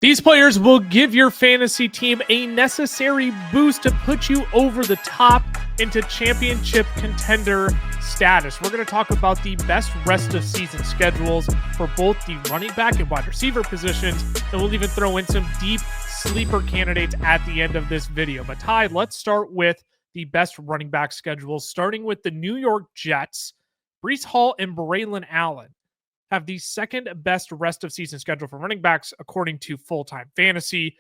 These players will give your fantasy team a necessary boost to put you over the top into championship contender status. We're going to talk about the best rest of season schedules for both the running back and wide receiver positions, and we'll even throw in some deep sleeper candidates at the end of this video. But Ty, let's start with the best running back schedules, starting with the New York Jets. Breece Hall and Braylon Allen have the second best rest of season schedule for running backs, according to Full Time Fantasy.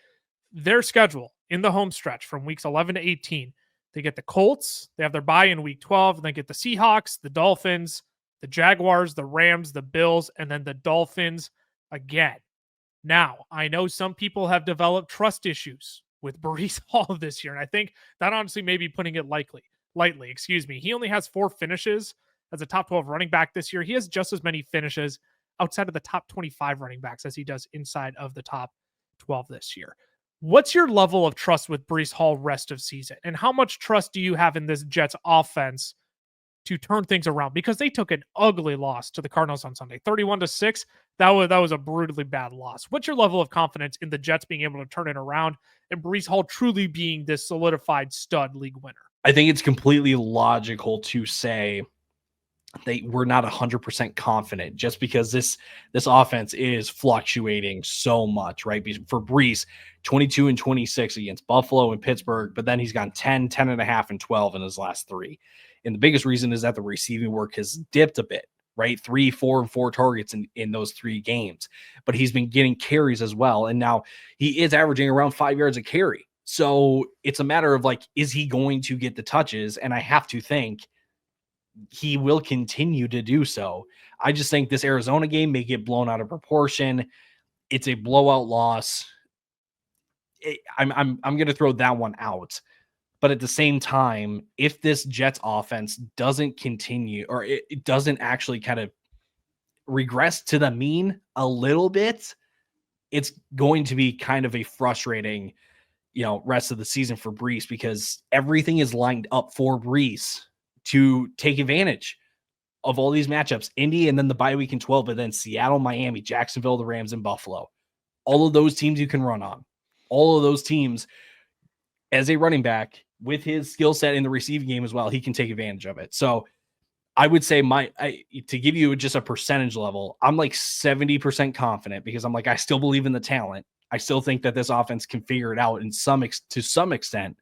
Their schedule in the home stretch from weeks 11 to 18, they get the Colts, they have their bye in week 12, and they get the Seahawks, the Dolphins, the Jaguars, the Rams, the Bills, and then the Dolphins again. Now, I know some people have developed trust issues with Breece Hall this year, and I think that honestly may be putting it lightly. He only has 4 finishes as a top 12 running back this year. He has just as many finishes outside of the top 25 running backs as he does inside of the top 12 this year. What's your level of trust with Breece Hall rest of season? And how much trust do you have in this Jets offense to turn things around? Because they took an ugly loss to the Cardinals on Sunday, 31-6. That was a brutally bad loss. What's your level of confidence in the Jets being able to turn it around and Breece Hall truly being this solidified stud league winner? I think it's completely logical to say we're not 100% confident just because this offense is fluctuating so much, right? For Breece, 22 and 26 against Buffalo and Pittsburgh, but then he's gone 10, 10.5, and 12 in his last 3. And the biggest reason is that the receiving work has dipped a bit, right? 3, 4, and 4 targets in those 3 games, but he's been getting carries as well. And now he is averaging around 5 yards a carry. So it's a matter of is he going to get the touches? And I have to think he will continue to do so. I just think this Arizona game may get blown out of proportion. It's a blowout loss. I'm going to throw that one out. But at the same time, if this Jets offense doesn't continue, or it doesn't actually kind of regress to the mean a little bit, it's going to be kind of a frustrating, rest of the season for Breece, because everything is lined up for Breece to take advantage of all these matchups. Indy, and then the bye week in 12, but then Seattle, Miami, Jacksonville, the Rams, and Buffalo. All of those teams you can run on. All of those teams, as a running back, with his skill set in the receiving game as well, he can take advantage of it. So I would say to give you just a percentage level, I'm 70% confident, because I still believe in the talent. I still think that this offense can figure it out to some extent.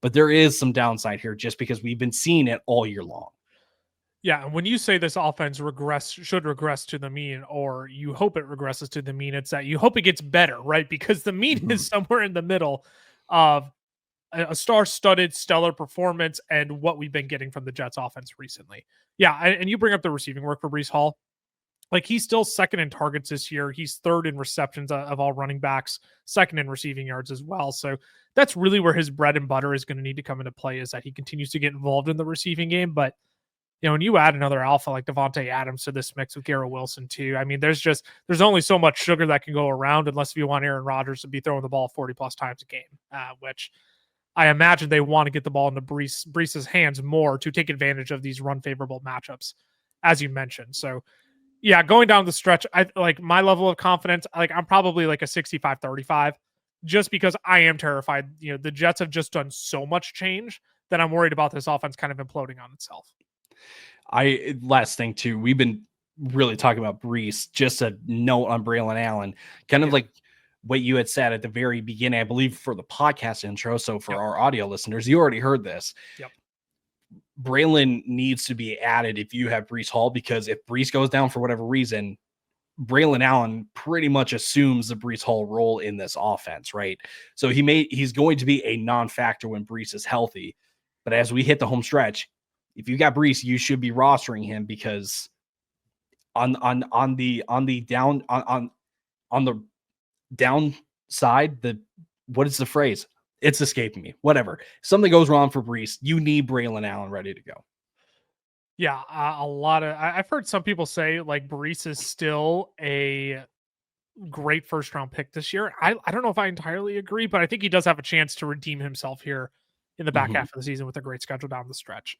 But there is some downside here just because we've been seeing it all year long. Yeah, and when you say this offense should regress to the mean, or you hope it regresses to the mean, it's that you hope it gets better, right? Because the mean is somewhere in the middle of a star-studded, stellar performance and what we've been getting from the Jets offense recently. Yeah, and you bring up the receiving work for Breece Hall. He's still second in targets this year. He's third in receptions of all running backs, second in receiving yards as well. So that's really where his bread and butter is going to need to come into play, is that he continues to get involved in the receiving game. But, when you add another alpha like Devontae Adams to this mix with Garrett Wilson too, I mean, there's only so much sugar that can go around, unless if you want Aaron Rodgers to be throwing the ball 40 plus times a game, which I imagine they want to get the ball into Breece's hands more to take advantage of these run favorable matchups, as you mentioned. So, yeah, going down the stretch, I my level of confidence, I'm probably a 65-35, just because I am terrified. The Jets have just done so much change that I'm worried about this offense kind of imploding on itself. Last thing too, we've been really talking about Breece. Just a note on Braylon Allen, kind of like what you had said at the very beginning, I believe, for the podcast intro. So for our audio listeners, you already heard this. Yep. Braylon needs to be added if you have Breece Hall, because if Breece goes down for whatever reason, Braylon Allen pretty much assumes the Breece Hall role in this offense, right? So he's going to be a non-factor when Breece is healthy. But as we hit the home stretch, if you got Breece, you should be rostering him, because on the downside, what is the phrase? It's escaping me. Whatever. Something goes wrong for Breece, you need Braylon Allen ready to go. Yeah, I've heard some people say Breece is still a great first round pick this year. I don't know if I entirely agree, but I think he does have a chance to redeem himself here in the back half of the season with a great schedule down the stretch.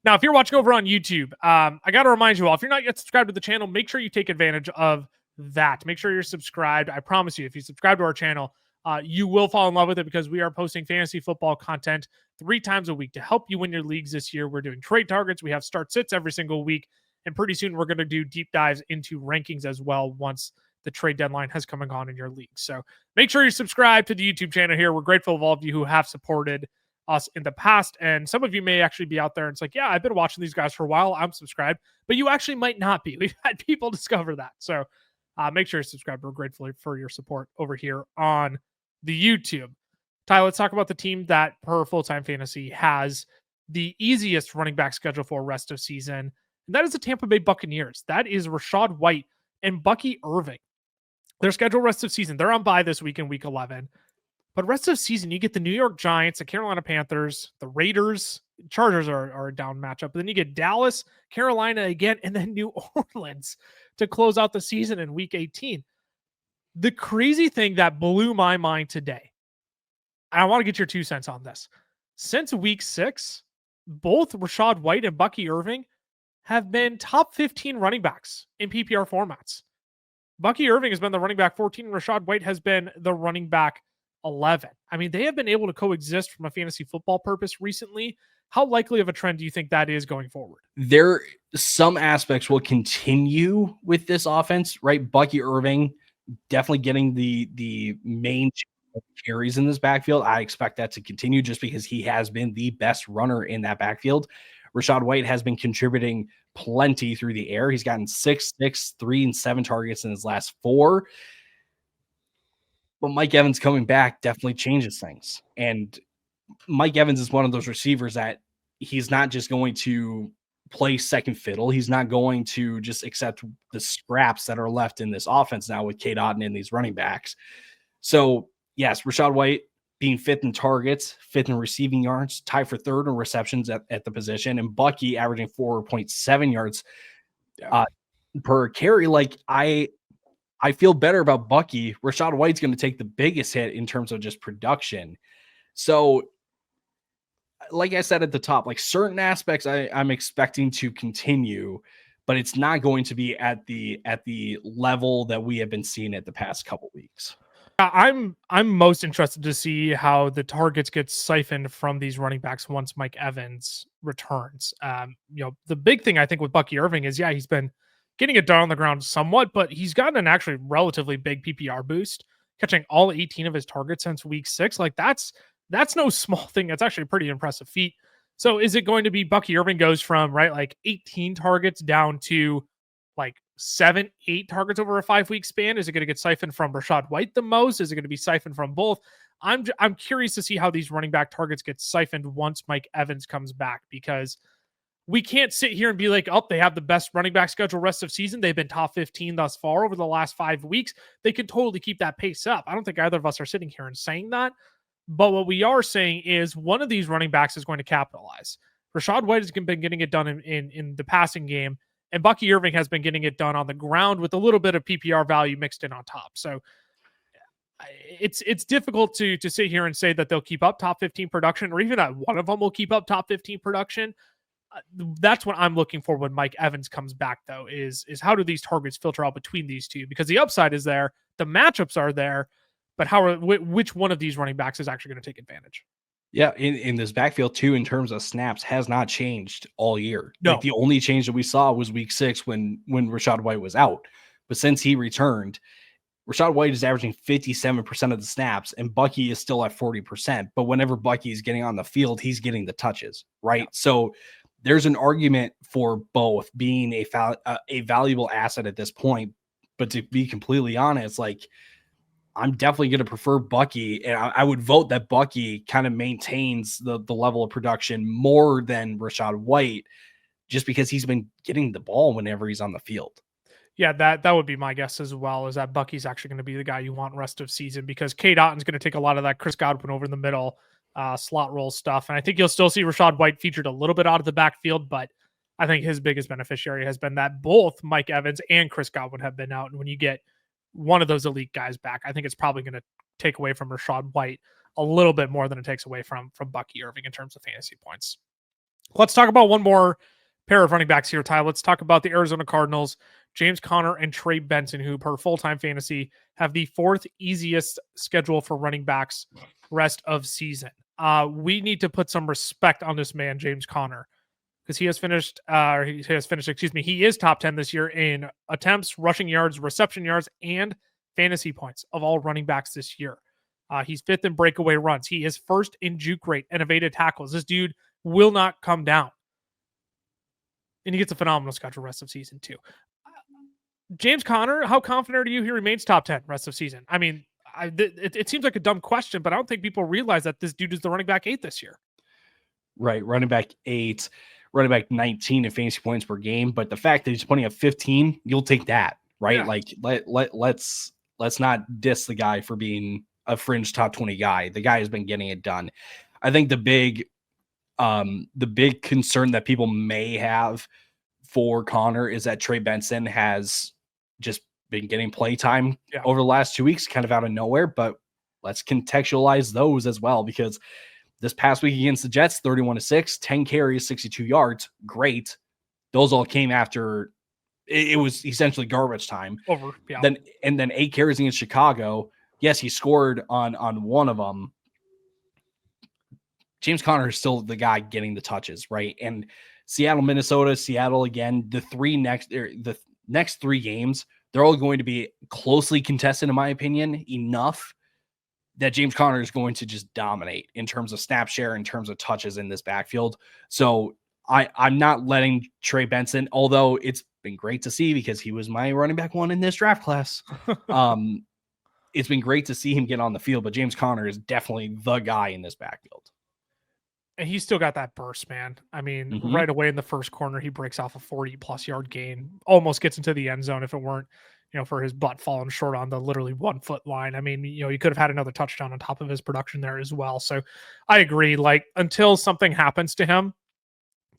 Now, if you're watching over on YouTube, I got to remind you all, if you're not yet subscribed to the channel, make sure you take advantage of that. Make sure you're subscribed. I promise you, if you subscribe to our channel, you will fall in love with it because we are posting fantasy football content 3 times a week to help you win your leagues this year. We're doing trade targets. We have start sits every single week. And pretty soon we're going to do deep dives into rankings as well once the trade deadline has come and gone in your league. So make sure you subscribe to the YouTube channel here. We're grateful of all of you who have supported us in the past. And some of you may actually be out there and it's like, yeah, I've been watching these guys for a while. I'm subscribed, but you actually might not be. We've had people discover that. So make sure you subscribe. We're grateful for your support over here on the YouTube. Ty, let's talk about the team that per full-time fantasy has the easiest running back schedule for rest of season. And that is the Tampa Bay Buccaneers. That is Rachaad White and Bucky Irving. Their schedule rest of season, they're on bye this week in week 11. But rest of season, you get the New York Giants, the Carolina Panthers, the Raiders, Chargers are a down matchup. But then you get Dallas, Carolina again, and then New Orleans to close out the season in week 18. The crazy thing that blew my mind today, and I want to get your 2 cents on this. Since week 6, both Rachaad White and Bucky Irving have been top 15 running backs in PPR formats. Bucky Irving has been the running back 14, and Rachaad White has been the running back 11. I mean, they have been able to coexist from a fantasy football purpose recently. How likely of a trend do you think that is going forward? Some aspects will continue with this offense, right? Bucky Irving definitely getting the main carries in this backfield. I expect that to continue just because he has been the best runner in that backfield. Rachaad White has been contributing plenty through the air. He's gotten 6, 3, and 7 targets in his last 4. But Mike Evans coming back definitely changes things. And Mike Evans is one of those receivers that he's not just going to play second fiddle. He's not going to just accept the scraps that are left in this offense now with Cade Otton and these running backs. So, yes, Rachaad White being 5th in targets, 5th in receiving yards, tied for 3rd in receptions at the position, and Bucky averaging 4.7 yards per carry. Like, I feel better about Bucky. Rachaad White's going to take the biggest hit in terms of just production. So, like I said at the top, like certain aspects I'm expecting to continue, but it's not going to be at the level that we have been seeing at the past couple weeks. I'm most interested to see how the targets get siphoned from these running backs once Mike Evans returns. The big thing I think with Bucky Irving is, he's been getting it done on the ground somewhat, but he's gotten an actually relatively big PPR boost, catching all 18 of his targets since week 6. Like that's no small thing. That's actually a pretty impressive feat. So is it going to be Bucky Irving goes from like 18 targets down to like 7, 8 targets over a 5-week span? Is it going to get siphoned from Rachaad White the most? Is it going to be siphoned from both? I'm curious to see how these running back targets get siphoned once Mike Evans comes back, because we can't sit here and be like, oh, they have the best running back schedule rest of season. They've been top 15 thus far over the last 5 weeks. They can totally keep that pace up. I don't think either of us are sitting here and saying that. But what we are saying is one of these running backs is going to capitalize. Rachaad White has been getting it done in the passing game, and Bucky Irving has been getting it done on the ground with a little bit of PPR value mixed in on top. So it's difficult to sit here and say that they'll keep up top 15 production, or even that one of them will keep up top 15 production. That's what I'm looking for when Mike Evans comes back, though, is how do these targets filter out between these two? Because the upside is there, the matchups are there, but which one of these running backs is actually going to take advantage? Yeah, in this backfield too, in terms of snaps, has not changed all year. No. Like the only change that we saw was week 6 when Rachaad White was out. But since he returned, Rachaad White is averaging 57% of the snaps, and Bucky is still at 40%. But whenever Bucky is getting on the field, he's getting the touches, right? Yeah. So there's an argument for both being a valuable asset at this point. But to be completely honest, like, I'm definitely going to prefer Bucky, and I would vote that Bucky kind of maintains the level of production more than Rachaad White, just because he's been getting the ball whenever he's on the field. Yeah, that would be my guess as well, is that Bucky's actually going to be the guy you want rest of season, because Cade Otton's going to take a lot of that Chris Godwin over in the middle slot roll stuff. And I think you'll still see Rachaad White featured a little bit out of the backfield, but I think his biggest beneficiary has been that both Mike Evans and Chris Godwin have been out. And when you get one of those elite guys back, I think it's probably going to take away from Rachaad White a little bit more than it takes away from Bucky Irving in terms of fantasy points. Let's talk about one more pair of running backs here, Ty. Let's talk about the Arizona Cardinals. James Conner and Trey Benson, who per Full-Time Fantasy have the 4th easiest schedule for running backs rest of season. We need to put some respect on this man, James Conner, because he is top 10 this year in attempts, rushing yards, reception yards, and fantasy points of all running backs this year. He's 5th in breakaway runs. He is 1st in juke rate and evaded tackles. This dude will not come down. And he gets a phenomenal schedule rest of season too. James Conner, how confident are you he remains top 10 rest of season? I mean, it seems like a dumb question, but I don't think people realize that this dude is the running back 8 this year. Right, running back 8, running back 19 in fantasy points per game. But the fact that he's putting up 15, you'll take that, right? Yeah. Like let's not diss the guy for being a fringe top 20 guy. The guy has been getting it done. I think the big concern that people may have for Conner is that Trey Benson has just been getting play time over the last 2 weeks, kind of out of nowhere. But let's contextualize those as well, because this past week against the Jets, 31-6, 10 carries, 62 yards. Great. Those all came after it was essentially garbage time. Over. Yeah. Then 8 carries against Chicago. Yes, he scored on one of them. James Conner is still the guy getting the touches, right? And Seattle, Minnesota, Seattle again, the next 3 games, they're all going to be closely contested, in my opinion, enough that James Conner is going to just dominate in terms of snap share, in terms of touches in this backfield. So I'm not letting Trey Benson, although it's been great to see because he was my running back 1 in this draft class. It's been great to see him get on the field, but James Conner is definitely the guy in this backfield. And he's still got that burst, man. I mean, right away in the first corner, he breaks off a 40+ yard gain, almost gets into the end zone if it weren't, for his butt falling short on the literally 1 foot line. I mean, he could have had another touchdown on top of his production there as well. So I agree, like, until something happens to him,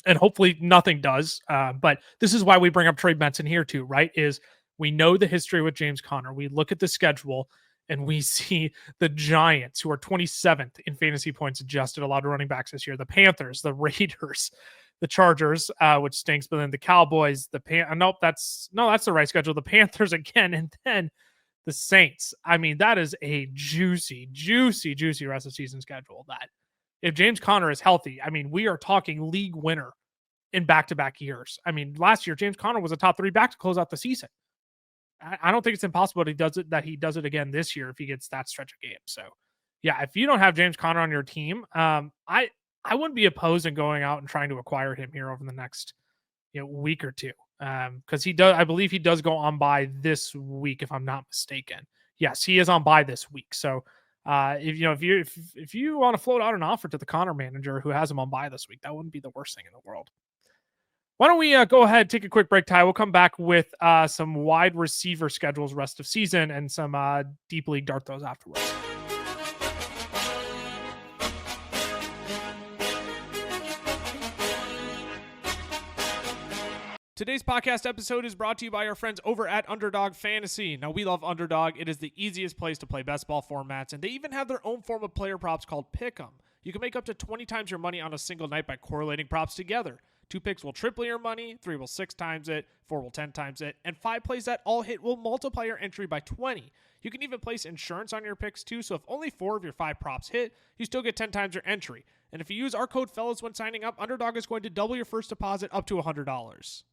and hopefully nothing does, but this is why we bring up Trey Benson here too, right? Is we know the history with James Conner. We look at the schedule and we see the Giants, who are 27th in fantasy points adjusted allowed running backs this year, the Panthers, the Raiders, the Chargers, which stinks, but then the Cowboys, that's the right schedule, the Panthers again, and then the Saints. I mean, that is a juicy rest of season schedule. That if James Conner is healthy, I mean, we are talking league winner in back-to-back years. I mean, last year, James Conner was a top 3 back to close out the season. I don't think it's impossible that he does it again this year if he gets that stretch of games. So, yeah, if you don't have James Conner on your team, I wouldn't be opposed in going out and trying to acquire him here over the next week or two, because I believe he does go on bye this week, if I'm not mistaken. Yes, he is on bye this week. So, if you want to float out an offer to the Conner manager who has him on bye this week, that wouldn't be the worst thing in the world. Why don't we go ahead, take a quick break, Ty? We'll come back with some wide receiver schedules rest of season and some deep league dart throws afterwards. Today's podcast episode is brought to you by our friends over at Underdog Fantasy. Now, we love Underdog. It is the easiest place to play best ball formats, and they even have their own form of player props called Pick'em. You can make up to 20 times your money on a single night by correlating props together. 2 picks will triple your money, 3 will 6 times it, 4 will 10 times it, and 5 plays that all hit will multiply your entry by 20. You can even place insurance on your picks too, so if only 4 of your 5 props hit, you still get 10 times your entry. And if you use our code FELLAS when signing up, Underdog is going to double your first deposit up to $100.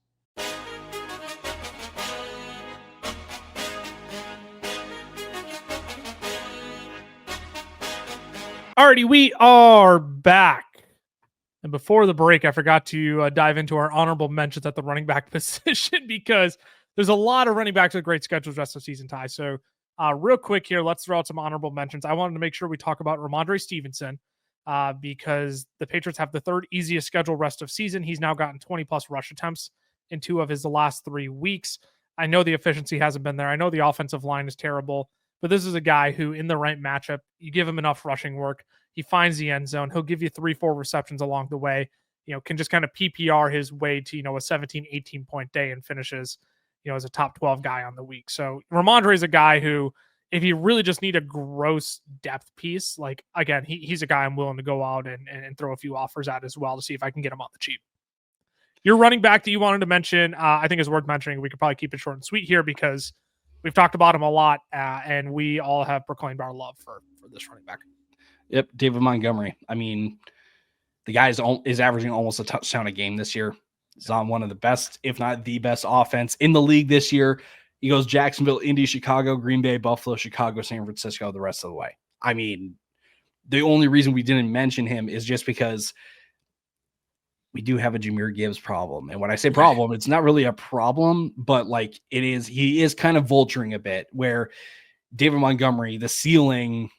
Alrighty, we are back. And before the break, I forgot to dive into our honorable mentions at the running back position because there's a lot of running backs with great schedules rest of season, Ty. So real quick here, let's throw out some honorable mentions. I wanted to make sure we talk about Ramondre Stevenson because the Patriots have the 3rd easiest schedule rest of season. He's now gotten 20+ rush attempts in 2 of his last 3 weeks. I know the efficiency hasn't been there. I know the offensive line is terrible, but this is a guy who, in the right matchup, you give him enough rushing work, he finds the end zone. He'll give you 3-4 receptions along the way, can just kind of PPR his way to, a 17, 18 point day and finishes, as a top 12 guy on the week. So Ramondre is a guy who, if you really just need a gross depth piece, like, again, he's a guy I'm willing to go out and throw a few offers at as well to see if I can get him on the cheap. Your running back that you wanted to mention, I think is worth mentioning. We could probably keep it short and sweet here because we've talked about him a lot, and we all have proclaimed our love for this running back. Yep, David Montgomery. I mean, the guy is averaging almost a touchdown a game this year. He's on one of the best, if not the best offense in the league this year. He goes Jacksonville, Indy, Chicago, Green Bay, Buffalo, Chicago, San Francisco, the rest of the way. I mean, the only reason we didn't mention him is just because we do have a Jahmyr Gibbs problem. And when I say problem, it's not really a problem, but like he is kind of vulturing a bit, where David Montgomery, the ceiling,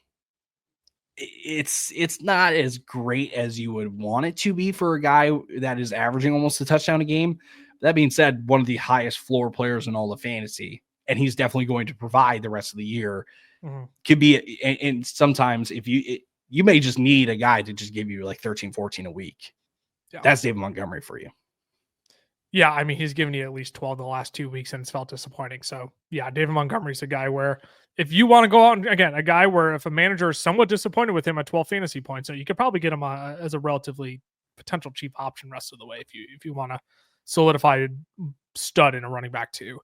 it's not as great as you would want it to be for a guy that is averaging almost a touchdown a game. That being said, one of the highest floor players in all of fantasy, and he's definitely going to provide the rest of the year. Could be, and sometimes if you may just need a guy to just give you like 13, 14 a week. Yeah. That's David Montgomery for you. Yeah, I mean, he's given you at least 12 the last 2 weeks, and it's felt disappointing. So, yeah, David Montgomery's a guy where if you want to go out, and again, a guy where if a manager is somewhat disappointed with him at 12 fantasy points, so you could probably get him as a relatively potential cheap option rest of the way if you want to solidify a stud in a running back too.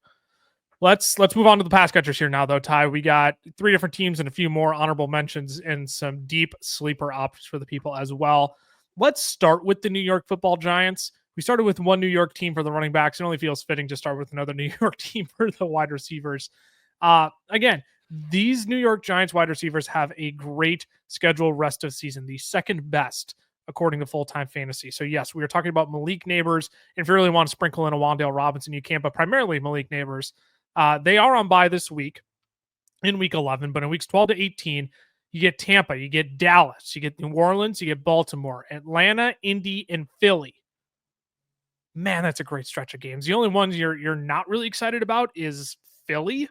Let's move on to the pass catchers here now, though, Ty. We got 3 different teams and a few more honorable mentions and some deep sleeper options for the people as well. Let's start with the New York Football Giants. We started with one New York team for the running backs. It only feels fitting to start with another New York team for the wide receivers. Again, these New York Giants wide receivers have a great schedule rest of season, the second best according to Full-Time Fantasy. So yes, we are talking about Malik Nabers. If you really want to sprinkle in a Wandale Robinson, you can, but primarily Malik Nabers. They are on bye this week in week 11, but in weeks 12 to 18, you get Tampa, you get Dallas, you get New Orleans, you get Baltimore, Atlanta, Indy, and Philly. Man, that's a great stretch of games. The only ones you're not really excited about is Philly.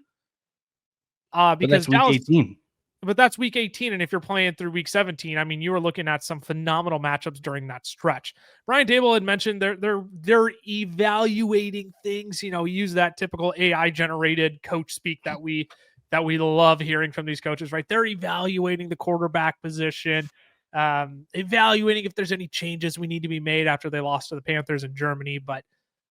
Because but that's week Dallas, 18. But that's week 18, and if you're playing through week 17, I mean, you were looking at some phenomenal matchups during that stretch. Brian Daboll had mentioned they're evaluating things. Use that typical AI-generated coach speak that we love hearing from these coaches, right? They're evaluating the quarterback position, evaluating if there's any changes we need to be made after they lost to the Panthers in Germany. But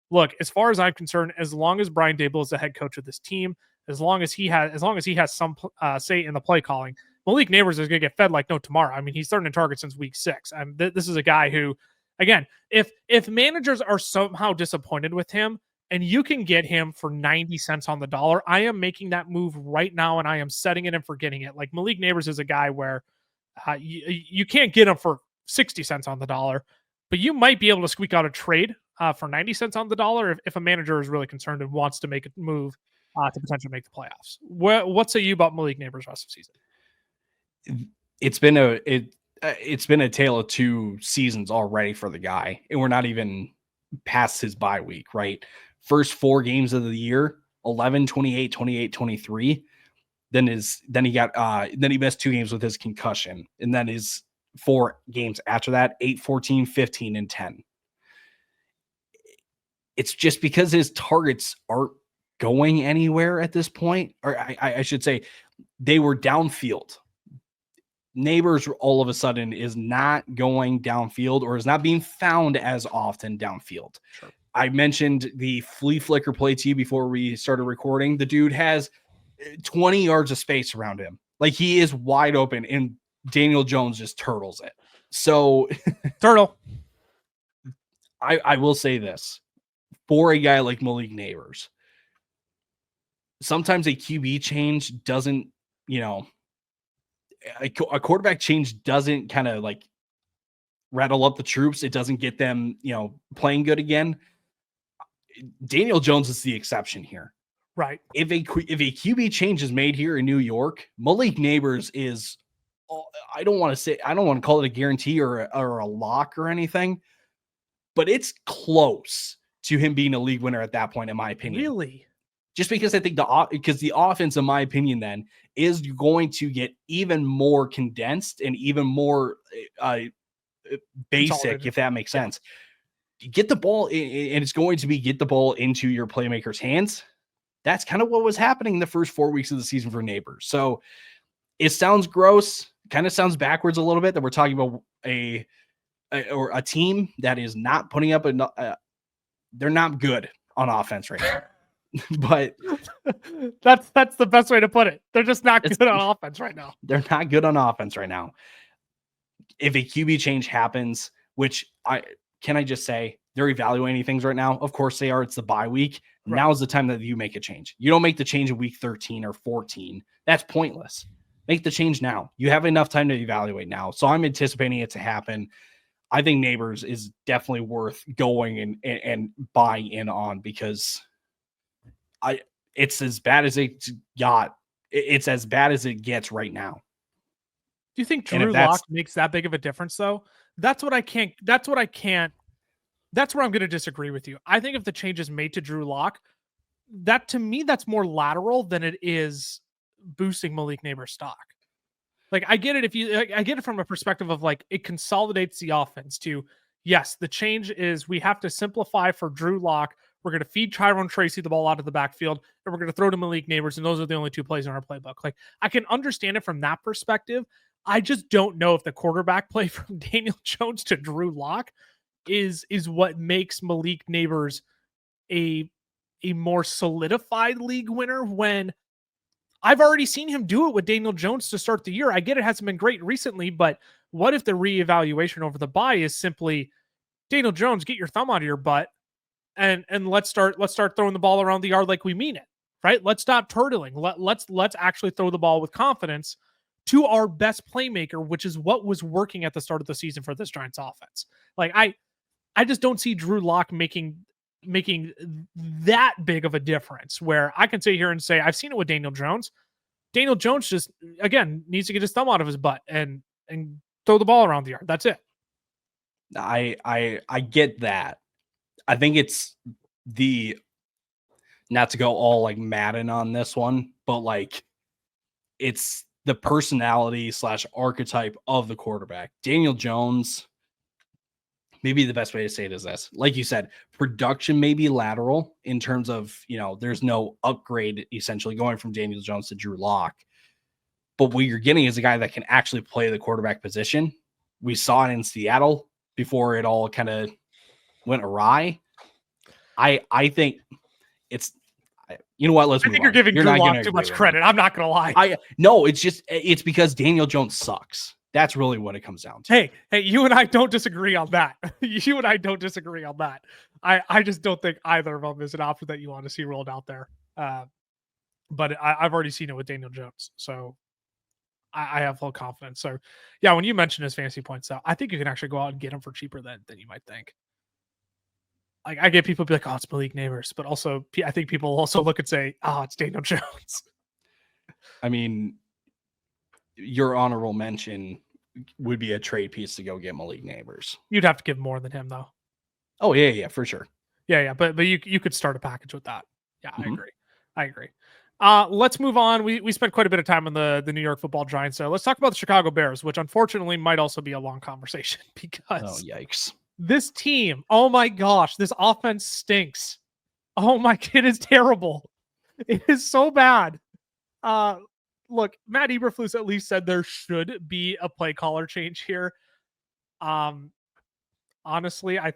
look, as far as I'm concerned, as long as Brian Daboll is the head coach of this team, as long as he has some say in the play calling, Malik Nabers is going to get fed like no tomorrow. I mean, he's starting to target since week 6. This is a guy who, again, if managers are somehow disappointed with him and you can get him for 90 cents on the dollar, I am making that move right now, and I am setting it and forgetting it. Like Malik Nabers is a guy where you can't get him for 60 cents on the dollar, but you might be able to squeak out a trade for 90 cents on the dollar if a manager is really concerned and wants to make a move to potentially make the playoffs. What say you about Malik Nabers rest of season? It's been a tale of 2 seasons already for the guy, and we're not even past his bye week, right? First 4 games of the year, 11, 28, 28, 23. Then he missed 2 games with his concussion, and then his 4 games after that, 8, 14, 15, and 10. It's just because his targets aren't going anywhere at this point, or I should say they were downfield. Nabers all of a sudden is not going downfield, or is not being found as often downfield. Sure. I mentioned the flea flicker play to you before we started recording. The dude has 20 yards of space around him. Like, he is wide open, and Daniel Jones just turtles it. So turtle. I will say this for a guy like Malik Nabers. Sometimes a QB change doesn't, a quarterback change doesn't kind of like rattle up the troops. It doesn't get them, playing good again. Daniel Jones is the exception here. Right. If a QB change is made here in New York, Malik Nabers is, I don't want to call it a guarantee or a lock or anything, but it's close to him being a league winner at that point, in my opinion. Really? Just because I think the offense, in my opinion, then is going to get even more condensed and even more basic, if that makes sense. You get the ball, and it's going to be get the ball into your playmakers' hands. That's kind of what was happening the first 4 weeks of the season for Nabers. So it sounds gross, kind of sounds backwards a little bit that we're talking about a team that is not putting up they're not good on offense right now. But that's the best way to put it. They're just not good on offense right now. They're not good on offense right now. If a QB change happens, which I just say they're evaluating things right now. Of course they are. It's the bye week. Right. Now is the time that you make a change. You don't make the change in week 13 or 14. That's pointless. Make the change now. You have enough time to evaluate now. So I'm anticipating it to happen. I think Nabers is definitely worth going and buying in on, because it's as bad as it got. It's as bad as it gets right now. Do you think Drew Lock makes that big of a difference, though? That's where I'm going to disagree with you. I think if the change is made to Drew Lock, that to me, that's more lateral than it is boosting Malik Nabers' stock. Like, I get it I get it from a perspective of like, it consolidates the offense to, yes, the change is we have to simplify for Drew Lock. We're going to feed Tyrone Tracy the ball out of the backfield, and we're going to throw to Malik Nabers, and those are the only two plays in our playbook. Like, I can understand it from that perspective. I just don't know if the quarterback play from Daniel Jones to Drew Lock is what makes Malik Nabers a more solidified league winner, when I've already seen him do it with Daniel Jones to start the year. I get it hasn't been great recently, but what if the reevaluation over the bye is simply, Daniel Jones, get your thumb out of your butt and let's start throwing the ball around the yard like we mean it, right? Let's stop turtling. Let's actually throw the ball with confidence to our best playmaker, which is what was working at the start of the season for this Giants offense. Like, I just don't see Drew Lock making that big of a difference, where I can sit here and say, I've seen it with Daniel Jones. Daniel Jones just, again, needs to get his thumb out of his butt and throw the ball around the yard. That's it. I get that. I think it's not to go all like Madden on this one, but like, it's the personality / archetype of the quarterback. Daniel Jones, maybe the best way to say it is this. Like you said, production may be lateral in terms of, there's no upgrade essentially going from Daniel Jones to Drew Lock. But what you're getting is a guy that can actually play the quarterback position. We saw it in Seattle before it all kind of went awry. I think it's, you know what? I think you're giving Drew Lock too much credit. I'm not going to lie. It's because Daniel Jones sucks. That's really what it comes down to. Hey, you and I don't disagree on that. You and I don't disagree on that. I just don't think either of them is an option that you want to see rolled out there. But I've already seen it with Daniel Jones. So I have full confidence. So yeah, when you mention his fantasy points though, I think you can actually go out and get him for cheaper than you might think. Like, I get people be like, oh, it's Malik Nabers, but also I think people also look and say, oh, it's Daniel Jones. I mean, your honorable mention would be a trade piece to go get Malik Nabers. You'd have to give more than him though. Oh yeah, for sure. Yeah, but you could start a package with that. Yeah, I agree. Let's move on. We spent quite a bit of time on the New York Football Giants. So let's talk about the Chicago Bears, which unfortunately might also be a long conversation because yikes. This team, oh my gosh, this offense stinks. Oh my, it is terrible. It is so bad. Look, Matt Eberflus at least said there should be a play caller change here. Honestly, I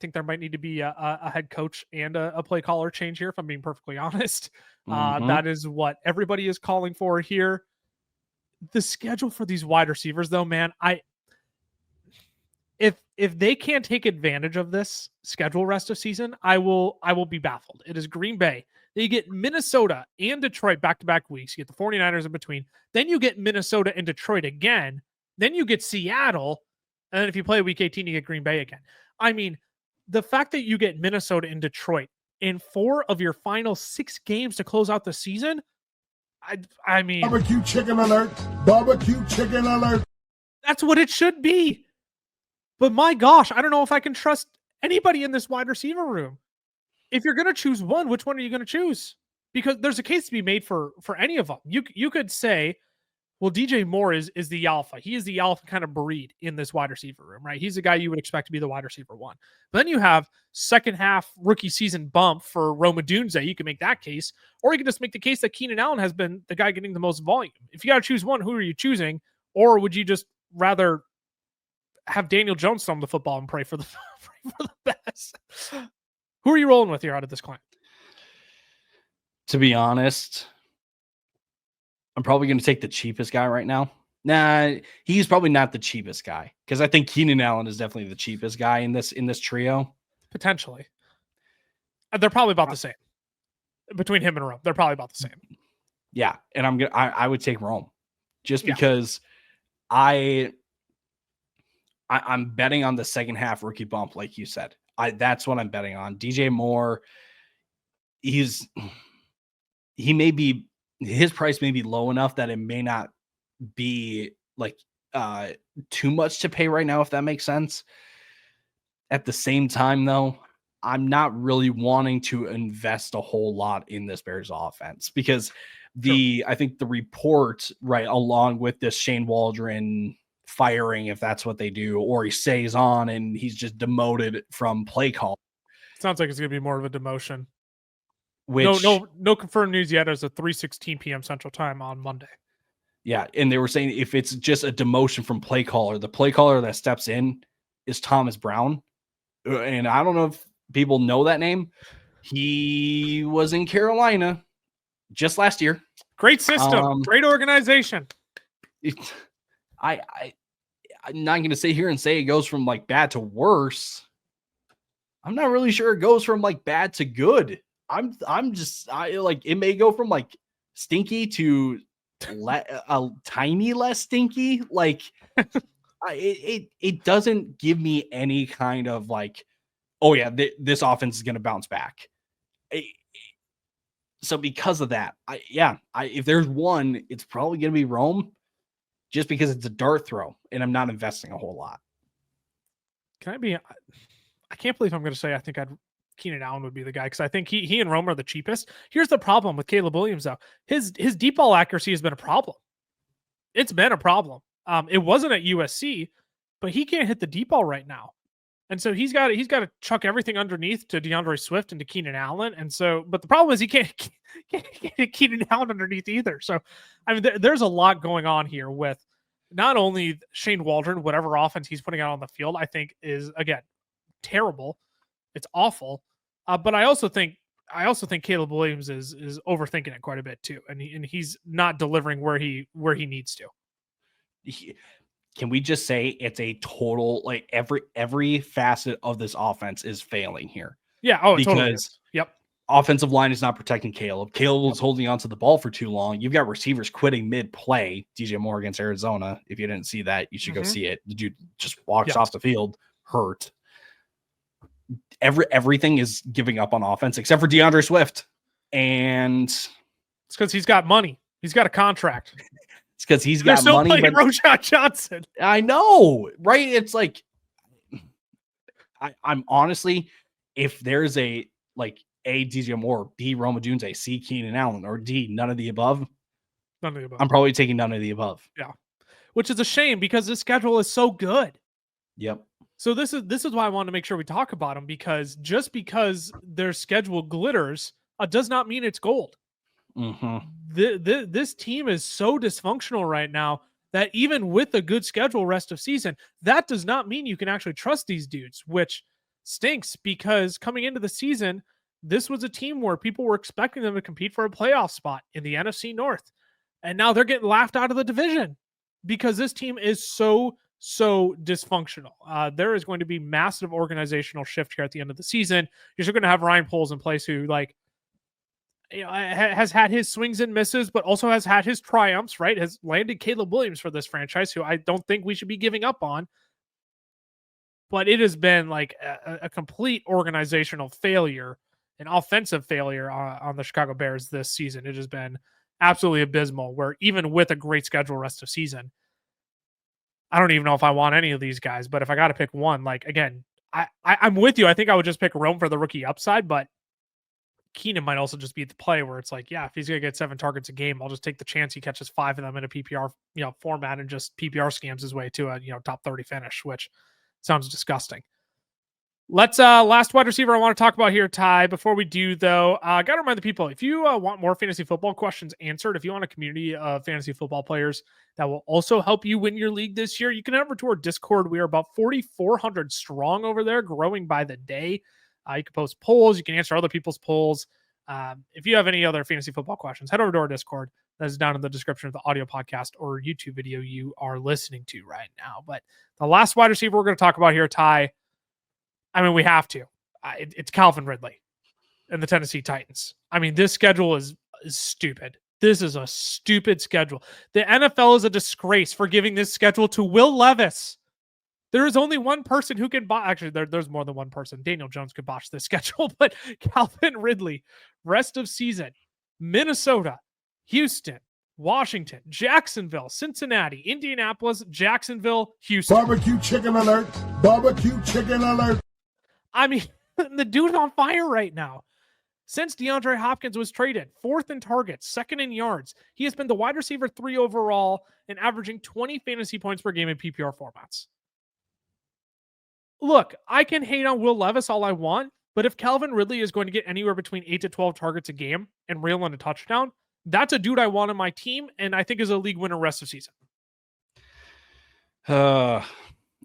think there might need to be a head coach and a play caller change here, if I'm being perfectly honest. That is what everybody is calling for here. The schedule for these wide receivers, though, man, if they can't take advantage of this schedule rest of season, I will be baffled. It is Green Bay. Then you get Minnesota and Detroit back-to-back weeks. You get the 49ers in between. Then you get Minnesota and Detroit again. Then you get Seattle. And then if you play week 18, you get Green Bay again. I mean, the fact that you get Minnesota and Detroit in 4 of your final 6 games to close out the season, I mean... Barbecue chicken alert. Barbecue chicken alert. That's what it should be. But my gosh, I don't know if I can trust anybody in this wide receiver room. If you're going to choose one, which one are you going to choose? Because there's a case to be made for any of them. You could say, well, DJ Moore is the alpha. He is the alpha kind of breed in this wide receiver room, right? He's the guy you would expect to be the wide receiver one. But then you have second half rookie season bump for Rome Odunze. You can make that case. Or you can just make the case that Keenan Allen has been the guy getting the most volume. If you got to choose one, who are you choosing? Or would you just rather have Daniel Jones throw him the football and pray for the best? Who are you rolling with here out of this client? To be honest, I'm probably going to take the cheapest guy right now. Nah, he's probably not the cheapest guy because I think Keenan Allen is definitely the cheapest guy in this trio. Potentially. They're probably about the same. Between him and Rome, they're probably about the same. Yeah, and I would take Rome just because I'm betting on the second half rookie bump, like you said. That's what I'm betting on. DJ Moore, his price may be low enough that it may not be like too much to pay right now, if that makes sense. At the same time, though, I'm not really wanting to invest a whole lot in this Bears offense because I think the report right along with this Shane Waldron firing, if that's what they do, or he stays on and he's just demoted from play call. Sounds like it's going to be more of a demotion. Which, no confirmed news yet. As a 3:16 p.m. Central Time on Monday. Yeah, and they were saying if it's just a demotion from play caller, the play caller that steps in is Thomas Brown, and I don't know if people know that name. He was in Carolina just last year. Great system, great organization. I'm not going to sit here and say it goes from like bad to worse. I'm not really sure it goes from like bad to good. It may go from like stinky to a tiny less stinky. Like it doesn't give me any kind of like, oh yeah, this offense is going to bounce back. So because of that, if there's one, it's probably going to be Rome, just because it's a dart throw and I'm not investing a whole lot. I can't believe I'm going to say I think Keenan Allen would be the guy because I think he and Rome are the cheapest. Here's the problem with Caleb Williams though. His deep ball accuracy has been a problem. It's been a problem. It wasn't at USC, but he can't hit the deep ball right now. And so he's got to chuck everything underneath to DeAndre Swift and to Keenan Allen. And so, but the problem is he can't hit Keenan Allen underneath either. So, I mean, there's a lot going on here with not only Shane Waldron, whatever offense he's putting out on the field, I think is, again, terrible. It's awful. But I also think Caleb Williams is overthinking it quite a bit too. And he's not delivering where he needs to. Can we just say it's a total, like every facet of this offense is failing here? Yeah. Oh, because totally is. Yep. Offensive line is not protecting Caleb. Caleb was holding on to the ball for too long. You've got receivers quitting mid-play. DJ Moore against Arizona. If you didn't see that, you should go see it. The dude just walks off the field hurt. Everything is giving up on offense except for DeAndre Swift. And it's because he's got money. He's got a contract. It's because he's got money. But Rachaad Johnson. I know, right? It's like I'm honestly, if there's a DJ Moore, B Roma Dunze, C Keenan Allen, or D none of the above. None of the above. I'm probably taking none of the above. Yeah, which is a shame because this schedule is so good. Yep. So this is why I want to make sure we talk about them, because just because their schedule glitters does not mean it's gold. Mm-hmm. This team is so dysfunctional right now that even with a good schedule rest of season, that does not mean you can actually trust these dudes, which stinks because coming into the season, this was a team where people were expecting them to compete for a playoff spot in the NFC North. And now they're getting laughed out of the division because this team is so dysfunctional. There is going to be massive organizational shift here at the end of the season. You're still going to have Ryan Poles in place who has had his swings and misses, but also has had his triumphs, right? Has landed Caleb Williams for this franchise, who I don't think we should be giving up on. But it has been like a complete organizational failure, an offensive failure on the Chicago Bears this season. It has been absolutely abysmal, where even with a great schedule rest of season, I don't even know if I want any of these guys, but if I got to pick one, again, I'm with you. I think I would just pick Rome for the rookie upside, but Keenan might also just be the play where it's if he's going to get 7 targets a game, I'll just take the chance he catches 5 of them in a PPR, format and just PPR scams his way to a, top 30 finish, which sounds disgusting. Let's last wide receiver I want to talk about here, Ty. Before we do, though, got to remind the people, if you want more fantasy football questions answered, if you want a community of fantasy football players that will also help you win your league this year, you can head over to our Discord. We are about 4,400 strong over there, growing by the day. You can post polls. You can answer other people's polls. If you have any other fantasy football questions, head over to our Discord. That is down in the description of the audio podcast or YouTube video you are listening to right now. But the last wide receiver we're going to talk about here, Ty, I mean, we have to. It's Calvin Ridley and the Tennessee Titans. I mean, this schedule is stupid. This is a stupid schedule. The NFL is a disgrace for giving this schedule to Will Levis. There is only one person who can botch. Actually, there's more than one person. Daniel Jones could botch this schedule, but Calvin Ridley, rest of season, Minnesota, Houston, Washington, Jacksonville, Cincinnati, Indianapolis, Jacksonville, Houston. Barbecue chicken alert. Barbecue chicken alert. I mean, the dude's on fire right now. Since DeAndre Hopkins was traded, 4th in targets, 2nd in yards, he has been the wide receiver 3 overall and averaging 20 fantasy points per game in PPR formats. Look, I can hate on Will Levis all I want, but if Calvin Ridley is going to get anywhere between 8 to 12 targets a game and reel on a touchdown, that's a dude I want on my team, and I think is a league winner rest of season. I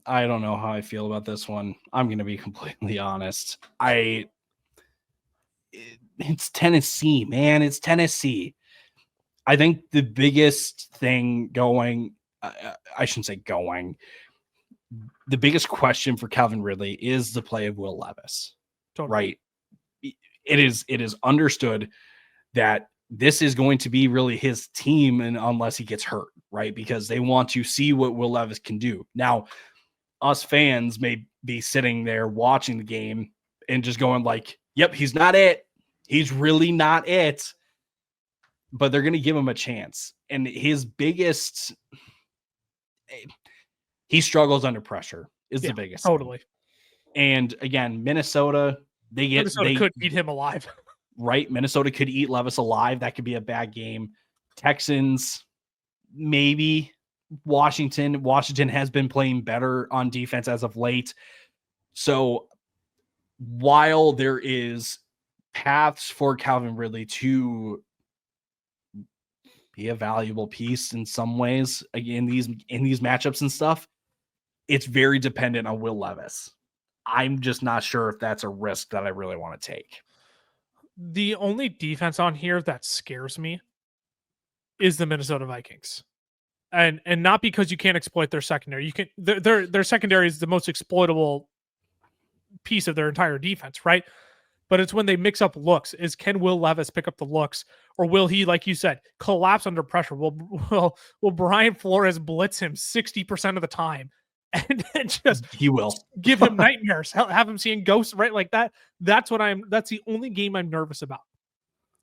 don't know how I feel about this one. I'm going to be completely honest. It's Tennessee, man. It's Tennessee. I think the biggest thing going, I shouldn't say going, the biggest question for Calvin Ridley is the play of Will Levis, Totally. right? It is understood that this is going to be really his team, and unless he gets hurt, right? Because they want to see what Will Levis can do. Now, us fans may be sitting there watching the game and just going like, yep, he's not it. He's really not it. But they're going to give him a chance. And his biggest, he struggles under pressure is the biggest. Totally. Thing. And again, Minnesota could eat him alive. Right. Minnesota could eat Levis alive. That could be a bad game. Texans, maybe. Washington has been playing better on defense as of late. So while there is paths for Calvin Ridley to be a valuable piece in some ways in these matchups and stuff, it's very dependent on Will Levis. I'm just not sure if that's a risk that I really want to take. The only defense on here that scares me is the Minnesota Vikings. And not because you can't exploit their secondary. You can their secondary is the most exploitable piece of their entire defense, right? But it's when they mix up looks. Can Will Levis pick up the looks, or will he, like you said, collapse under pressure? Will Brian Flores blitz him 60% of the time, and then he will give him nightmares, have him seeing ghosts, right? Like that. That's the only game I'm nervous about.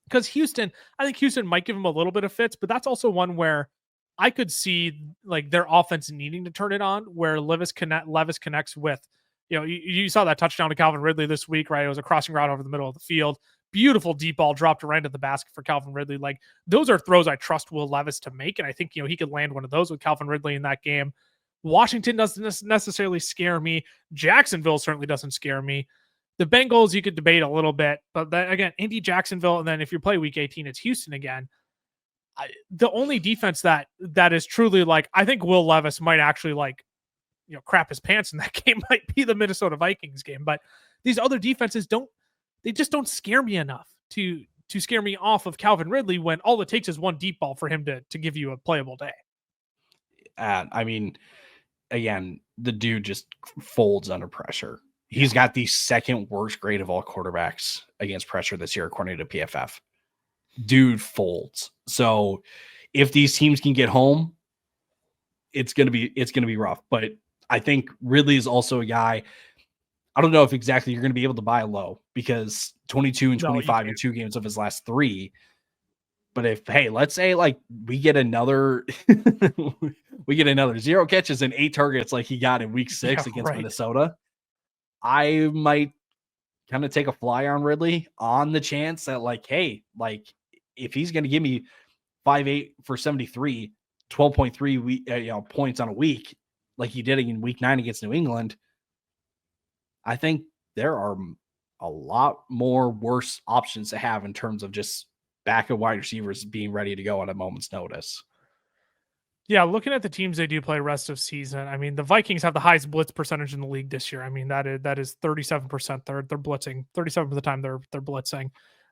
Because I think Houston might give him a little bit of fits, but that's also one where I could see like their offense needing to turn it on, where Levis connects with, you saw that touchdown to Calvin Ridley this week, right? It was a crossing route over the middle of the field. Beautiful deep ball dropped right into the basket for Calvin Ridley. Like, those are throws I trust Will Levis to make. And I think, he could land one of those with Calvin Ridley in that game. Washington doesn't necessarily scare me. Jacksonville certainly doesn't scare me. The Bengals, you could debate a little bit, but then again, Indy, Jacksonville, and then if you play week 18, it's Houston again. The only defense that is truly like, I think Will Levis might actually crap his pants in that game might be the Minnesota Vikings game. But these other defenses just don't scare me enough to scare me off of Calvin Ridley when all it takes is one deep ball for him to give you a playable day. I mean, again, the dude just folds under pressure. He's got the second worst grade of all quarterbacks against pressure this year, according to PFF. Dude folds. So if these teams can get home, it's gonna be rough. But I think Ridley is also a guy. I don't know if exactly you're gonna be able to buy low, because 22 and 25 in 2 games of his last 3. But let's say we get another 0 catches and 8 targets like he got in week 6 against Minnesota, I might kind of take a flyer on Ridley on the chance that if he's going to give me 5.8 for 73, 12.3 points on a week, like he did in week 9 against New England, I think there are a lot more worse options to have in terms of just backup wide receivers being ready to go at a moment's notice. Yeah, looking at the teams they do play rest of season, I mean, the Vikings have the highest blitz percentage in the league this year. I mean, that is 37%. They're blitzing 37% of the time they're blitzing.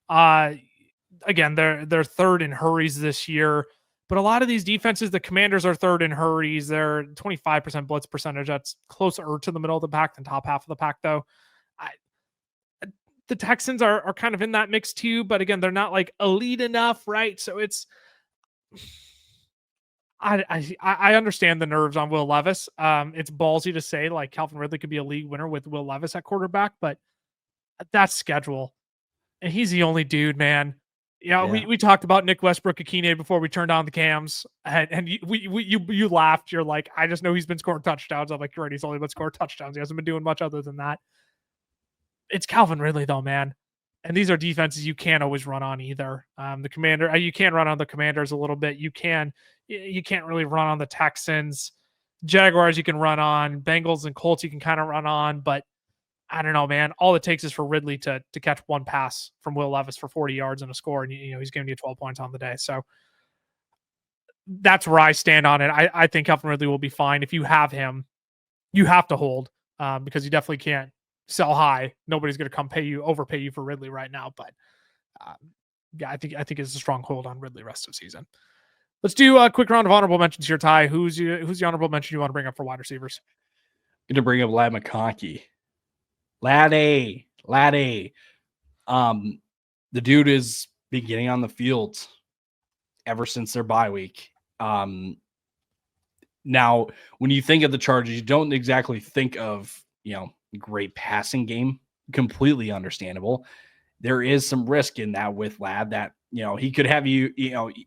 Uh Again, they're third in hurries this year, but a lot of these defenses, the Commanders are third in hurries. They're 25% blitz percentage. That's closer to the middle of the pack than top half of the pack, though. I, the Texans are kind of in that mix too, but again, they're not like elite enough, right? So it's I understand the nerves on Will Levis. It's ballsy to say like Calvin Ridley could be a league winner with Will Levis at quarterback, but that's schedule, and he's the only dude, man. Yeah, we talked about Nick Westbrook Akine before we turned on the cams, and you laughed. You're like, I just know he's been scoring touchdowns. I'm like, you're right, he's only been scoring touchdowns. He hasn't been doing much other than that. It's Calvin Ridley though, man. And these are defenses you can't always run on either. The Commander, you can run on the Commanders a little bit. You can't really run on the Texans. Jaguars you can run on. Bengals and Colts you can kind of run on, but I don't know, man. All it takes is for Ridley to catch one pass from Will Levis for 40 yards and a score, and he's giving you 12 points on the day. So that's where I stand on it. I think Calvin Ridley will be fine. If you have him, you have to hold because you definitely can't sell high. Nobody's going to overpay you for Ridley right now. But yeah, I think it's a strong hold on Ridley rest of season. Let's do a quick round of honorable mentions here, Ty. Who's the honorable mention you want to bring up for wide receivers? I'm going to bring up Ladd McConkey. Laddie. The dude has been getting on the field ever since their bye week. Now, when you think of the Chargers, you don't exactly think of, great passing game. Completely understandable. There is some risk in that with Ladd that, he could have the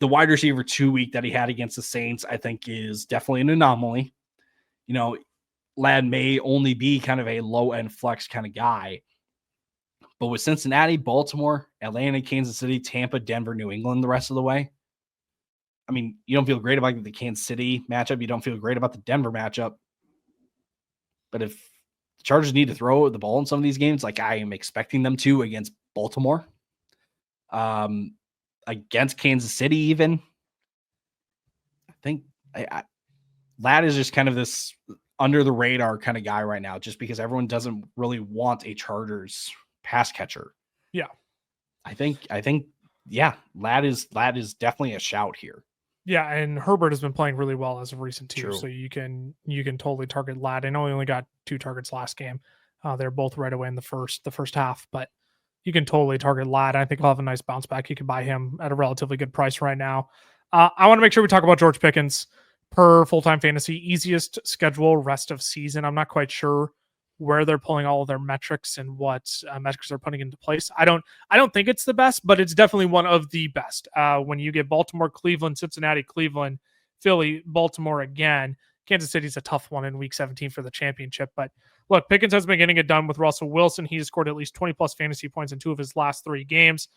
wide receiver 2 week that he had against the Saints, I think is definitely an anomaly. Ladd may only be kind of a low end flex kind of guy, but with Cincinnati, Baltimore, Atlanta, Kansas City, Tampa, Denver, New England, the rest of the way, I mean, you don't feel great about the Kansas City matchup. You don't feel great about the Denver matchup. But if the Chargers need to throw the ball in some of these games, like I am expecting them to against Baltimore, against Kansas City, even, I think Ladd is just kind of this under the radar kind of guy right now, just because everyone doesn't really want a Chargers pass catcher. Yeah. I think, yeah, Ladd is definitely a shout here. Yeah, and Herbert has been playing really well as of recent too. True. So you can totally target Ladd. I know he only got 2 targets last game. They're both right away in the first half, but you can totally target Ladd. I think he'll have a nice bounce back. You can buy him at a relatively good price right now. I want to make sure we talk about George Pickens per full-time fantasy. Easiest schedule rest of season. I'm not quite sure where they're pulling all of their metrics and what metrics they're putting into place. I don't think it's the best, but it's definitely one of the best. When you get Baltimore, Cleveland, Cincinnati, Cleveland, Philly, Baltimore again, Kansas City's a tough one in week 17 for the championship. But look, Pickens has been getting it done with Russell Wilson. He's scored at least 20 plus fantasy points in 2 of his last 3 games.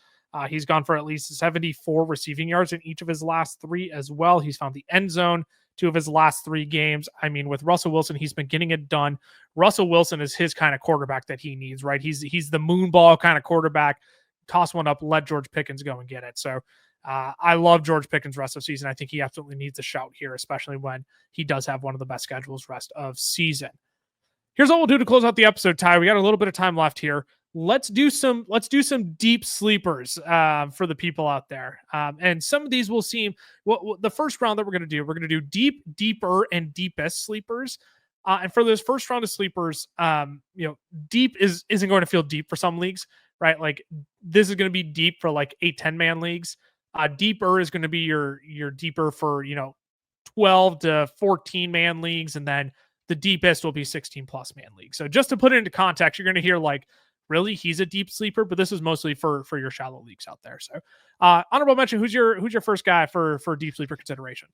He's gone for at least 74 receiving yards in each of his last 3 as well. He's found the end zone 2 of his last 3 games. I mean, with Russell Wilson, he's been getting it done. Russell Wilson is his kind of quarterback that he needs, right? He's the moonball kind of quarterback. Toss one up, let George Pickens go and get it. So I love George Pickens rest of season. I think he absolutely needs a shout here, especially when he does have one of the best schedules rest of season. Here's what we'll do to close out the episode, Ty. We got a little bit of time left here. Let's do some deep sleepers for the people out there. And some of these will seem the first round that we're going to do deep, deeper, and deepest sleepers. And for this first round of sleepers, deep isn't going to feel deep for some leagues, right? Like this is going to be deep for like 8-10 man leagues. Deeper is going to be your deeper for 12 to 14 man leagues, and then the deepest will be 16 plus man leagues. So just to put it into context, you're going to hear like, really, he's a deep sleeper, but this is mostly for your shallow leagues out there. So honorable mention, who's your first guy for deep sleeper consideration?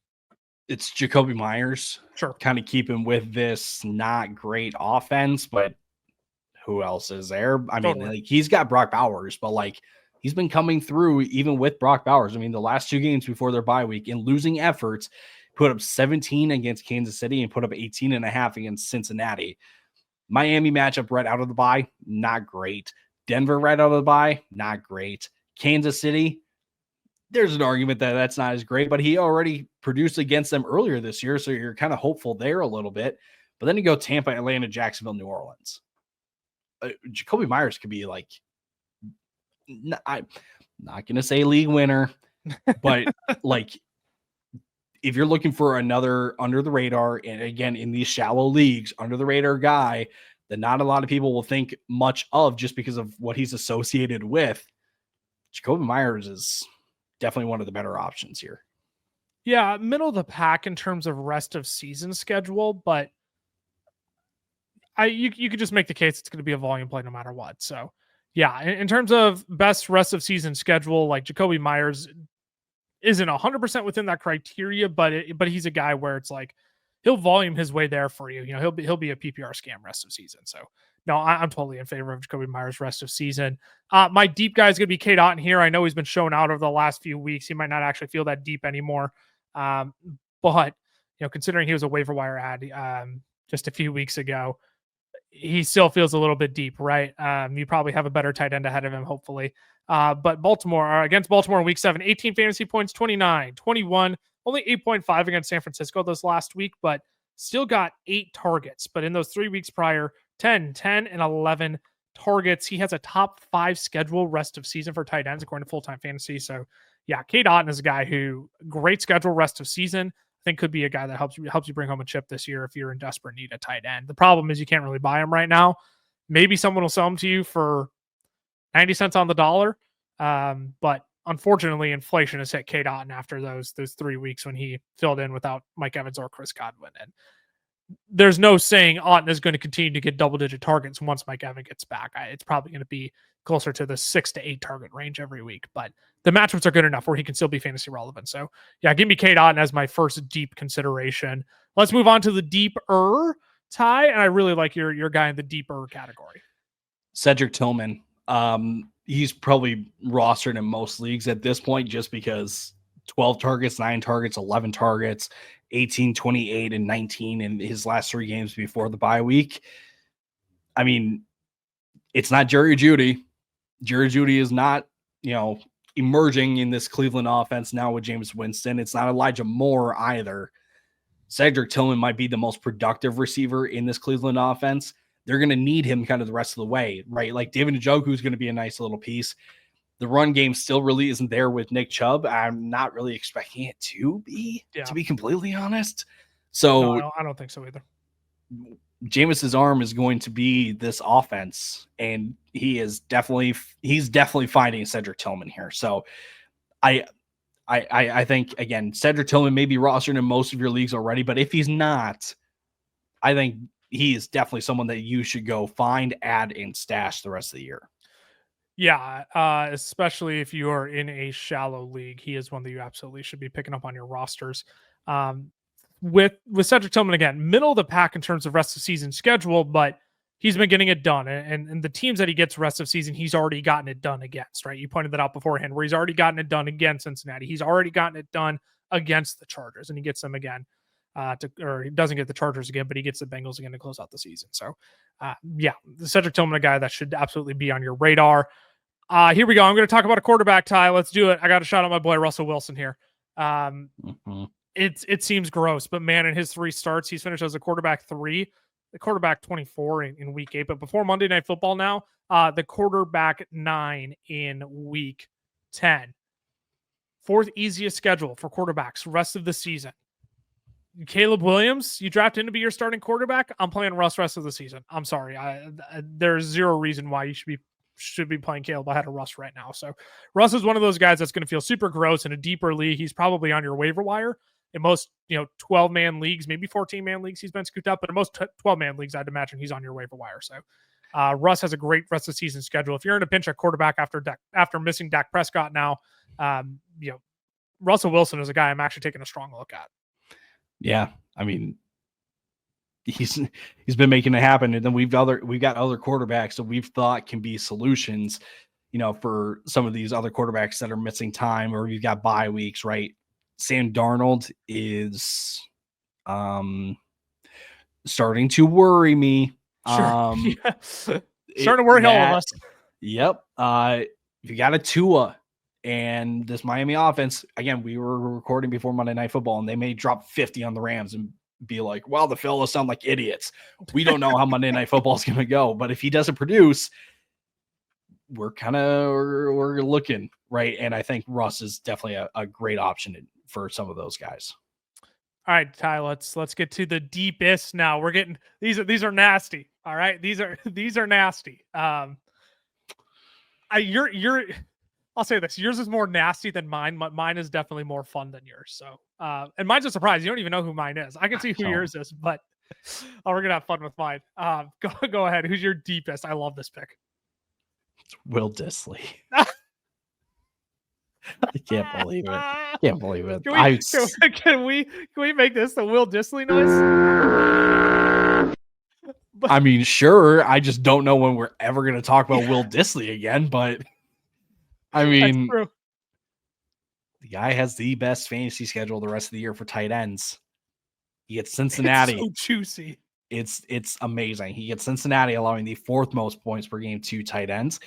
It's Jacoby Myers. Sure. Kind of keeping with this not great offense, but who else is there? I mean, like, he's got Brock Bowers, but like he's been coming through even with Brock Bowers. I mean, the last 2 games before their bye week in losing efforts, put up 17 against Kansas City and put up 18.5 against Cincinnati. Miami matchup right out of the bye, not great. Denver right out of the bye, not great. Kansas City, there's an argument that that's not as great, but he already produced against them earlier this year. So you're kind of hopeful there a little bit. But then you go Tampa, Atlanta, Jacksonville, New Orleans. Jacoby Myers could be like, I'm not going to say league winner, but like, if you're looking for another under the radar, and again, in these shallow leagues, under the radar guy that not a lot of people will think much of just because of what he's associated with, Jacoby Myers is definitely one of the better options here. Yeah, middle of the pack in terms of rest of season schedule, but you could just make the case it's going to be a volume play no matter what. So yeah, in terms of best rest of season schedule, like Jacoby Myers isn't 100% within that criteria, but he's a guy where it's like he'll volume his way there for you. You know, he'll be a PPR scam rest of season. So no, I'm totally in favor of Jacoby Myers rest of season. My deep guy is going to be Cade Otton here. I know he's been shown out over the last few weeks. He might not actually feel that deep anymore. But you know, considering he was a waiver wire ad just a few weeks ago, he still feels a little bit deep, right? You probably have a better tight end ahead of him, hopefully. But Baltimore, against Baltimore in week 7, 18 fantasy points, 29, 21, only 8.5 against San Francisco this last week, but still got 8 targets. But in those 3 weeks prior, 10, and 11 targets. He has a top 5 schedule rest of season for tight ends, according to Full Time Fantasy. So yeah, Cade Otton is a guy who great schedule rest of season. I think could be a guy that helps you bring home a chip this year if you're in desperate need of tight end. The problem is you can't really buy him right now. Maybe someone will sell him to you for 90 cents on the dollar. But unfortunately, inflation has hit Cade Otton after those 3 weeks when he filled in without Mike Evans or Chris Godwin. And there's no saying Otton is going to continue to get double-digit targets once Mike Evans gets back. It's probably going to be closer to the 6 to 8 target range every week. But the matchups are good enough where he can still be fantasy relevant. So yeah, give me Cade Otton as my first deep consideration. Let's move on to the deeper Ty, and I really like your guy in the deeper category. Cedric Tillman. He's probably rostered in most leagues at this point just because 12 targets, 9 targets, 11 targets, 18, 28, and 19 in his last 3 games before the bye week. I mean, it's not Jerry Jeudy. Jerry Jeudy is not, emerging in this Cleveland offense now with Jameis Winston. It's not Elijah Moore either. Cedric Tillman might be the most productive receiver in this Cleveland offense. They're going to need him kind of the rest of the way, right? Like David Njoku is going to be a nice little piece. The run game still really isn't there with Nick Chubb. I'm not really expecting it to be, to be completely honest. So no, I don't think so either. Jameis's arm is going to be this offense, and he's definitely finding Cedric Tillman here. So I think, again, Cedric Tillman may be rostered in most of your leagues already, but if he's not, I think he is definitely someone that you should go find, add, and stash the rest of the year. Yeah, especially if you are in a shallow league, he is one that you absolutely should be picking up on your rosters. With Cedric Tillman, again, middle of the pack in terms of rest of season schedule, but he's been getting it done. And the teams that he gets rest of season, he's already gotten it done against, right? You pointed that out beforehand, where he's already gotten it done against Cincinnati. He's already gotten it done against the Chargers, and he gets them again. Or he doesn't get the Chargers again, but he gets the Bengals again to close out the season. So, yeah, the Cedric Tillman, a guy that should absolutely be on your radar. Here we go. I'm going to talk about a quarterback, Ty. Let's do it. I got a shot at my boy Russell Wilson here. It seems gross, but man, in his 3 starts, he's finished as a quarterback 3, the quarterback 24 in week 8. But before Monday Night Football now, the quarterback 9 in week 10. 4th easiest schedule for quarterbacks rest of the season. Caleb Williams, you draft him to be your starting quarterback. I'm playing Russ rest of the season. I'm sorry. There's zero reason why you should be playing Caleb ahead of Russ right now. So Russ is one of those guys that's going to feel super gross in a deeper league. He's probably on your waiver wire in most, 12-man leagues, maybe 14-man leagues. He's been scooped up, but in most 12-man leagues, I'd imagine he's on your waiver wire. So Russ has a great rest of season schedule. If you're in a pinch at quarterback after missing Dak Prescott now, Russell Wilson is a guy I'm actually taking a strong look at. Yeah, I mean, he's been making it happen, and then we've got other quarterbacks that we've thought can be solutions, for some of these other quarterbacks that are missing time, or you've got bye weeks, right? Sam Darnold is starting to worry me. Sure. Starting to worry all of us. Yep. If you got a Tua, And this Miami offense, again, we were recording before Monday Night Football, and they may drop 50 on the Rams and be like, well, the fellas sound like idiots. We don't know how Monday Night Football is going to go. But if he doesn't produce, we're looking, right? And I think Russ is definitely a great option for some of those guys. All right, Ty, let's get to the deepest now. We're getting these are nasty. All right. These are nasty. I'll say this. Yours is more nasty than mine. Mine is definitely more fun than yours. So, and mine's a surprise. You don't even know who mine is. I can see who yours is, but we're gonna have fun with mine. Go ahead. Who's your deepest? I love this pick. It's Will Dissly. I can't believe it. Can we make this the Will Dissly noise? I mean, sure. I just don't know when we're ever going to talk about Will Dissly again, but I mean, the guy has the best fantasy schedule the rest of the year for tight ends. He gets Cincinnati. It's so juicy. It's amazing. He gets Cincinnati, allowing the 4th most points per game to tight ends.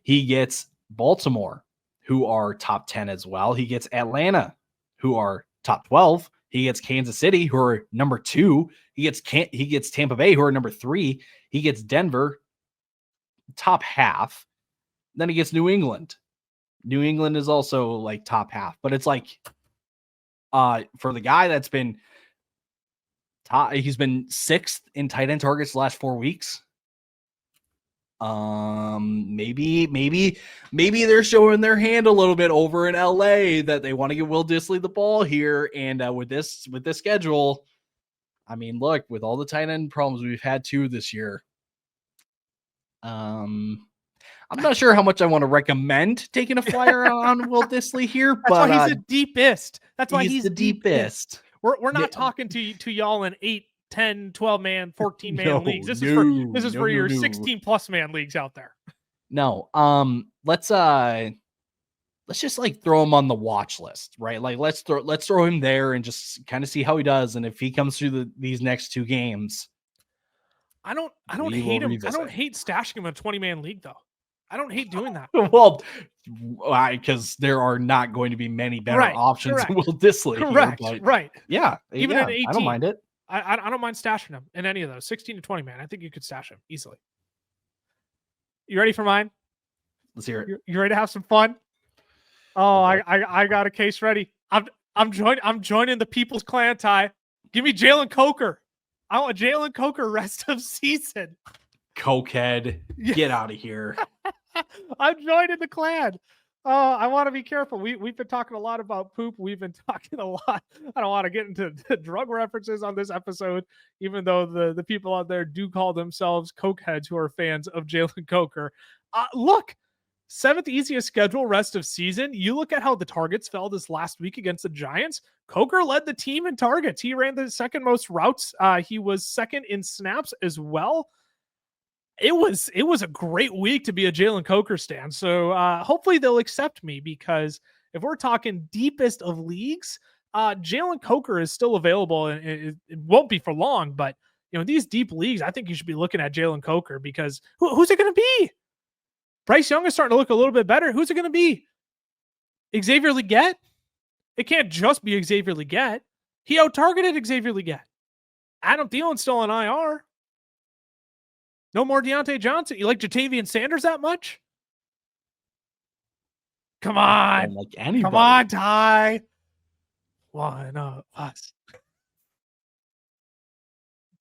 He gets Baltimore, who are top 10 as well. He gets Atlanta, who are top 12. He gets Kansas City, who are number 2. He gets Tampa Bay, who are number 3. He gets Denver, top half. Then he gets New England. New England is also like top half, but it's like for the guy that's been he's been 6th in tight end targets the last 4 weeks. Maybe they're showing their hand a little bit over in LA that they want to give Will Dissly the ball here. And with this schedule, I mean, look, with all the tight end problems we've had too this year, I'm not sure how much I want to recommend taking a flyer on Will Dissly here, but why he's the deepest. That's why he's the deepest. We're not talking to y'all in 8, 10, 12 man, 14 man leagues. This is for your 16 plus man leagues out there. No. Let's just like throw him on the watch list, right? Like let's throw him there and just kind of see how he does. And if he comes through these next 2 games, I don't hate him. I don't hate stashing him in a 20 man league though. I don't hate doing that. Well, because there are not going to be many better options than Will Dissly. Right. Yeah. Even at 18. I don't mind it. I don't mind stashing him in any of those. 16 to 20, man. I think you could stash him easily. You ready for mine? Let's hear it. You ready to have some fun? Oh, I got a case ready. I'm joining the People's Clan, Ty. Give me Jalen Coker. I want Jalen Coker rest of season. Cokehead, get out of here. I'm joining the clan. I want to be careful. We've been talking a lot about poop. We've been talking a lot. I don't want to get into drug references on this episode, even though the people out there do call themselves cokeheads who are fans of Jalen Coker. Look, 7th easiest schedule rest of season. You look at how the targets fell this last week against the Giants. Coker led the team in targets. He ran the 2nd most routes. He was 2nd in snaps as well. It was a great week to be a Jalen Coker stan. So hopefully they'll accept me, because if we're talking deepest of leagues, Jalen Coker is still available, and it won't be for long. But these deep leagues, I think you should be looking at Jalen Coker, because who's it going to be? Bryce Young is starting to look a little bit better. Who's it going to be? Xavier Legette? It can't just be Xavier Legette. He out-targeted Xavier Legette. Adam Thielen's still on IR. No more Deontay Johnson. You like Jatavian Sanders that much? Come on. Like anybody. Come on, Ty. One of us.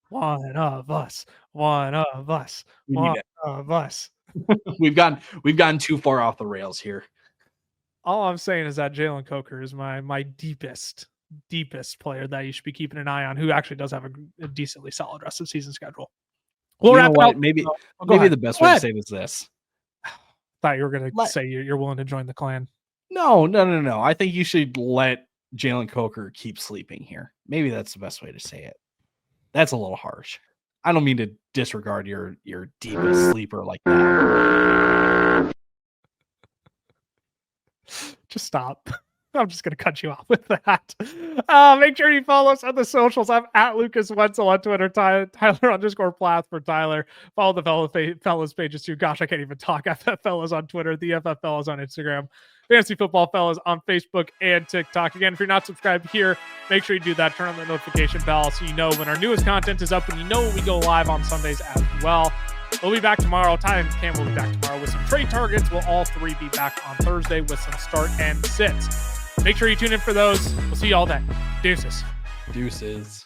One of us. One of us. One of us. We've gotten too far off the rails here. All I'm saying is that Jalen Coker is my deepest player that you should be keeping an eye on, who actually does have a decently solid rest of season schedule. We'll wrap it up. Maybe the best way to say this. Thought you were going to say you're willing to join the clan. No. I think you should let Jalen Coker keep sleeping here. Maybe that's the best way to say it. That's a little harsh. I don't mean to disregard your deepest sleeper like that. Just stop. I'm just going to cut you off with that. Make sure you follow us on the socials. I'm at Lucas Wenzel on Twitter, Tyler_Plath for Tyler. Follow the fellas pages too. Gosh, I can't even talk. FF Fellas on Twitter, the FF Fellas on Instagram. Fantasy Football Fellas on Facebook and TikTok. Again, if you're not subscribed here, make sure you do that. Turn on the notification bell so you know when our newest content is up and you know when we go live on Sundays as well. We'll be back tomorrow. Ty and Cam will be back tomorrow with some trade targets. We'll all three be back on Thursday with some start and sits. Make sure you tune in for those. We'll see you all then. Deuces. Deuces.